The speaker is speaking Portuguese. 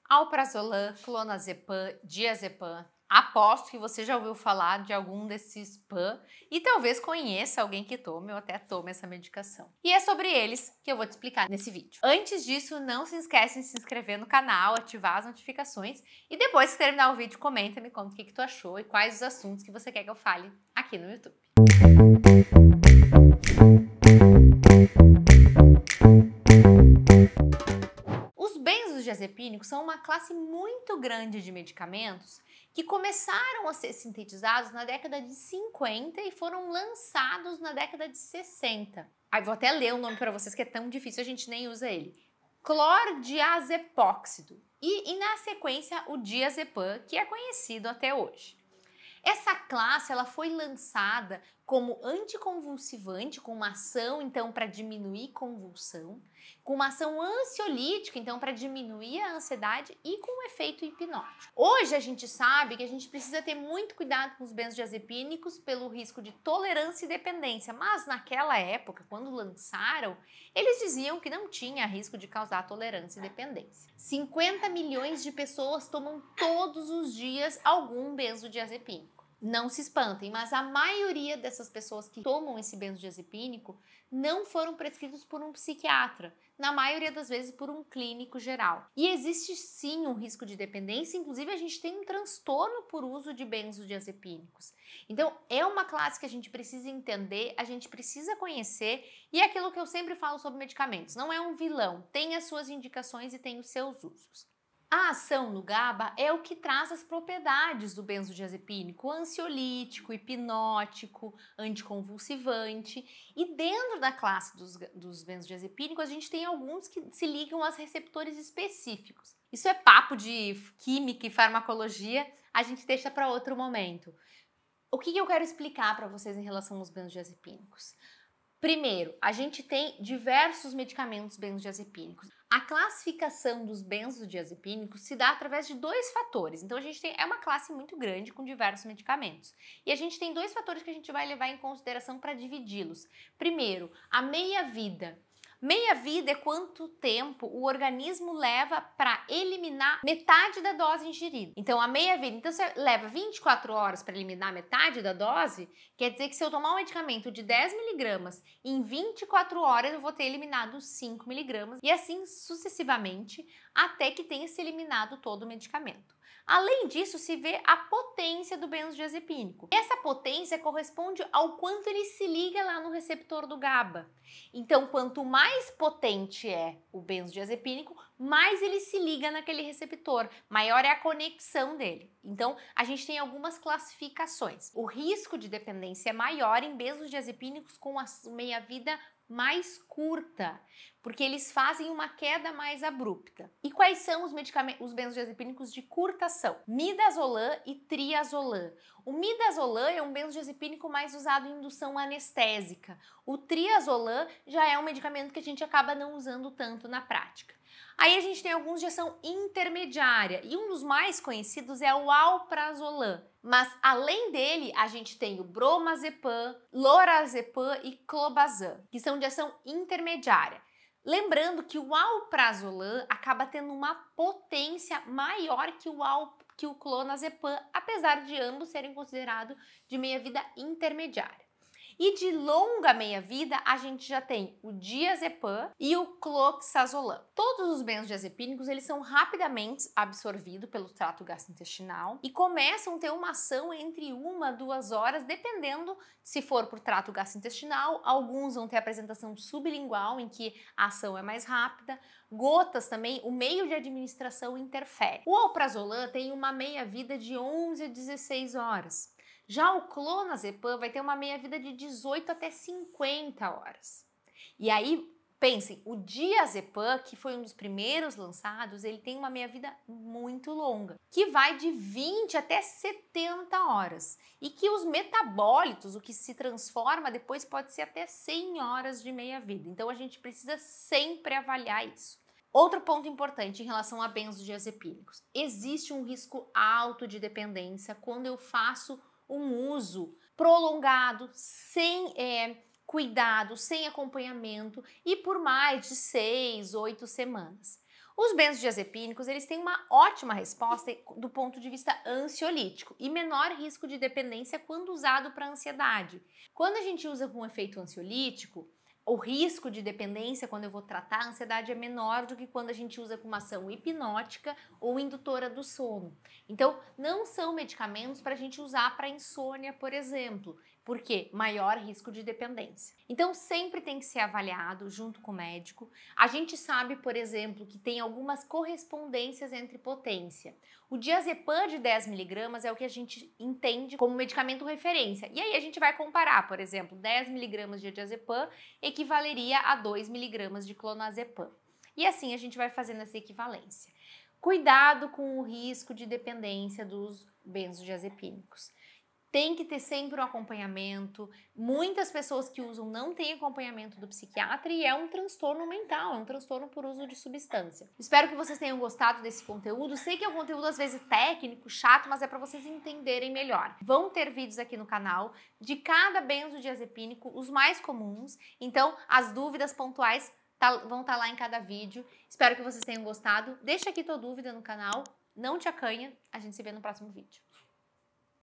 Alprazolam, clonazepam, diazepam. Aposto que você já ouviu falar de algum desses PAN e talvez conheça alguém que tome ou até tome essa medicação. E é sobre eles que eu vou te explicar nesse vídeo. Antes disso, não se esquece de se inscrever no canal, ativar as notificações e depois que terminar o vídeo, comenta e me conta o que tu achou e quais os assuntos que você quer que eu fale aqui no YouTube. Os benzodiazepínicos são uma classe muito grande de medicamentos que começaram a ser sintetizados na década de 50 e foram lançados na década de 60. Aí vou até ler o nome para vocês que é tão difícil, a gente nem usa ele. Clordiazepóxido e na sequência o diazepam, que é conhecido até hoje. Essa classe ela foi lançada como anticonvulsivante, com uma ação então para diminuir convulsão, com uma ação ansiolítica então para diminuir a ansiedade e com um efeito hipnótico. Hoje a gente sabe que a gente precisa ter muito cuidado com os benzodiazepínicos pelo risco de tolerância e dependência, mas naquela época, quando lançaram, eles diziam que não tinha risco de causar tolerância e dependência. 50 milhões de pessoas tomam todos os dias algum benzodiazepínico. Não se espantem, mas a maioria dessas pessoas que tomam esse benzodiazepínico não foram prescritos por um psiquiatra, na maioria das vezes por um clínico geral. E existe sim um risco de dependência, inclusive a gente tem um transtorno por uso de benzodiazepínicos. Então é uma classe que a gente precisa entender, a gente precisa conhecer e é aquilo que eu sempre falo sobre medicamentos, não é um vilão, tem as suas indicações e tem os seus usos. A ação no GABA é o que traz as propriedades do benzodiazepínico, ansiolítico, hipnótico, anticonvulsivante. E dentro da classe dos benzodiazepínicos, a gente tem alguns que se ligam a receptores específicos. Isso é papo de química e farmacologia, a gente deixa para outro momento. O que eu quero explicar para vocês em relação aos benzodiazepínicos? Primeiro, a gente tem diversos medicamentos benzodiazepínicos. A classificação dos benzodiazepínicos se dá através de dois fatores. Então, é uma classe muito grande com diversos medicamentos. E a gente tem dois fatores que a gente vai levar em consideração para dividi-los. Primeiro, a meia-vida. Meia-vida é quanto tempo o organismo leva para eliminar metade da dose ingerida. Então, a meia-vida, então você leva 24 horas para eliminar metade da dose, quer dizer que se eu tomar um medicamento de 10 miligramas, em 24 horas eu vou ter eliminado 5 miligramas e assim sucessivamente até que tenha se eliminado todo o medicamento. Além disso, se vê a potência do benzodiazepínico. Essa potência corresponde ao quanto ele se liga lá no receptor do GABA. Então, quanto mais potente é o benzodiazepínico, mais ele se liga naquele receptor, maior é a conexão dele. Então, a gente tem algumas classificações. O risco de dependência é maior em benzodiazepínicos com a meia-vida mais curta, porque eles fazem uma queda mais abrupta. E quais são os benzodiazepínicos de curta ação? Midazolam e triazolam. O midazolam é um benzodiazepínico mais usado em indução anestésica. O triazolam já é um medicamento que a gente acaba não usando tanto na prática. Aí a gente tem alguns de ação intermediária e um dos mais conhecidos é o alprazolam. Mas além dele, a gente tem o bromazepam, lorazepam e clobazam, que são de ação intermediária. Lembrando que o alprazolam acaba tendo uma potência maior que o clonazepam, apesar de ambos serem considerados de meia-vida intermediária. E de longa meia-vida, a gente já tem o diazepam e o cloxazolam. Todos os benzodiazepínicos, eles são rapidamente absorvidos pelo trato gastrointestinal e começam a ter uma ação entre 1 a 2 horas, dependendo se for por trato gastrointestinal. Alguns vão ter apresentação sublingual, em que a ação é mais rápida. Gotas também, o meio de administração interfere. O alprazolam tem uma meia-vida de 11 a 16 horas. Já o clonazepam vai ter uma meia-vida de 18 até 50 horas. E aí, pensem, o diazepam, que foi um dos primeiros lançados, ele tem uma meia-vida muito longa, que vai de 20 até 70 horas. E que os metabólitos, o que se transforma depois, pode ser até 100 horas de meia-vida. Então, a gente precisa sempre avaliar isso. Outro ponto importante em relação a benzodiazepínicos. Existe um risco alto de dependência quando eu faço um uso prolongado, sem cuidado, sem acompanhamento e por mais de 6, 8 semanas. Os benzodiazepínicos, eles têm uma ótima resposta do ponto de vista ansiolítico e menor risco de dependência quando usado para ansiedade. Quando a gente usa com efeito ansiolítico, o risco de dependência, quando eu vou tratar a ansiedade, é menor do que quando a gente usa com uma ação hipnótica ou indutora do sono. Então, não são medicamentos para a gente usar para insônia, por exemplo. Por quê? Maior risco de dependência. Então, sempre tem que ser avaliado junto com o médico. A gente sabe, por exemplo, que tem algumas correspondências entre potência. O diazepam de 10 miligramas é o que a gente entende como medicamento referência. E aí a gente vai comparar, por exemplo, 10 miligramas de diazepam equivaleria a 2 miligramas de clonazepam. E assim a gente vai fazendo essa equivalência. Cuidado com o risco de dependência dos benzodiazepínicos. Tem que ter sempre um acompanhamento. Muitas pessoas que usam não têm acompanhamento do psiquiatra e é um transtorno mental, é um transtorno por uso de substância. Espero que vocês tenham gostado desse conteúdo. Sei que é um conteúdo às vezes técnico, chato, mas é para vocês entenderem melhor. Vão ter vídeos aqui no canal de cada benzodiazepínico, os mais comuns. Então, as dúvidas pontuais vão estar lá em cada vídeo. Espero que vocês tenham gostado. Deixa aqui tua dúvida no canal. Não te acanha. A gente se vê no próximo vídeo.